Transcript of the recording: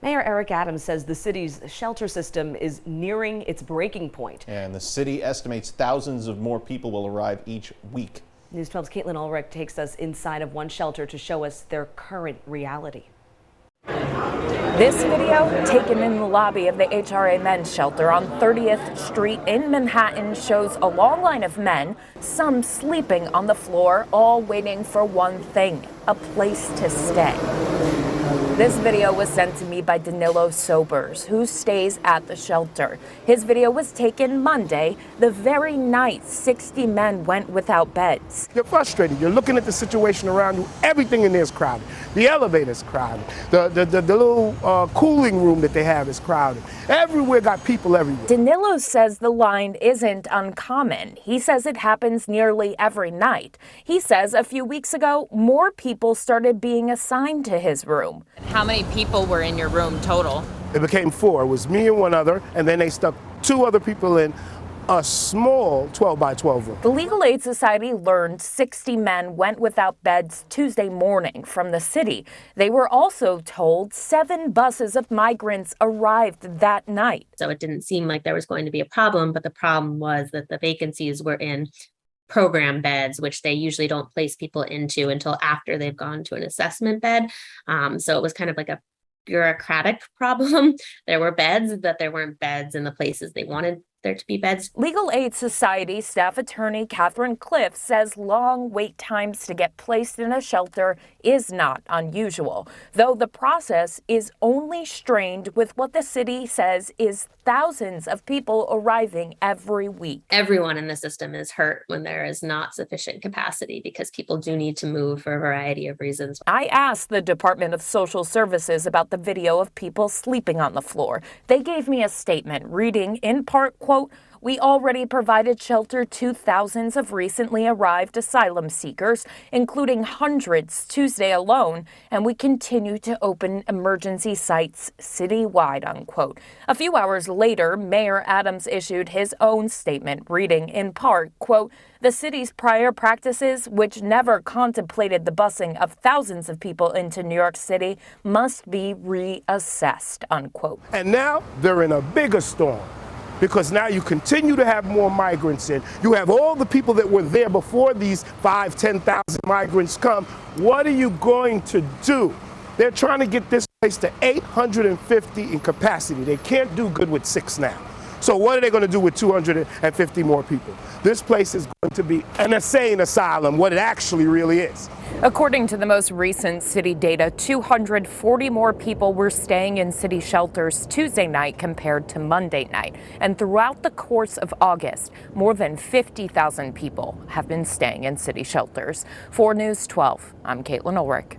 Mayor Eric Adams says the city's shelter system is nearing its breaking point. And the city estimates thousands of more people will arrive each week. News 12's Caitlin Ulrich takes us inside of one shelter to show us their current reality. This video, taken in the lobby of the HRA Mens Shelter on 30th Street in Manhattan, shows a long line of men, some sleeping on the floor, all waiting for one thing: a place to stay. This video was sent to me by Danilo Sobers, who stays at the shelter. His video was taken Monday, the very night 60 men went without beds. You're frustrated. You're looking at the situation around you. Everything in there is crowded. The elevator's crowded. The little cooling room that they have is crowded. Everywhere got people everywhere. Danilo says the line isn't uncommon. He says it happens nearly every night. He says a few weeks ago, more people started being assigned to his room. How many people were in your room total? It became 4. It was me and one other, and then they stuck 2 other people in a small 12 by 12 room. The Legal Aid Society learned 60 men went without beds Tuesday morning from the city. They were also told 7 buses of migrants arrived that night. So it didn't seem like there was going to be a problem, but the problem was that the vacancies were in program beds, which they usually don't place people into until after they've gone to an assessment bed. So it was kind of like a bureaucratic problem. There were beds, but there weren't beds in the places they wanted there to be beds. Legal Aid Society staff attorney Catherine Cliff says long wait times to get placed in a shelter is not unusual, though the process is only strained with what the city says is thousands of people arriving every week. Everyone in the system is hurt when there is not sufficient capacity because people do need to move for a variety of reasons. I asked the Department of Social Services about the video of people sleeping on the floor. They gave me a statement reading in part, quote, "We already provided shelter to thousands of recently arrived asylum seekers, including hundreds Tuesday alone, and we continue to open emergency sites citywide," unquote. A few hours later, Mayor Adams issued his own statement, reading in part, quote, "The city's prior practices, which never contemplated the busing of thousands of people into New York City, must be reassessed," unquote. And now they're in a bigger storm, because now you continue to have more migrants in. You have all the people that were there before these 5,000-10,000 migrants come. What are you going to do? They're trying to get this place to 850 in capacity. They can't do good with 6 now. So what are they going to do with 250 more people? This place is going to be an insane asylum, what it actually really is. According to the most recent city data, 240 more people were staying in city shelters Tuesday night compared to Monday night. And throughout the course of August, more than 50,000 people have been staying in city shelters. For News 12, I'm Caitlin Ulrich.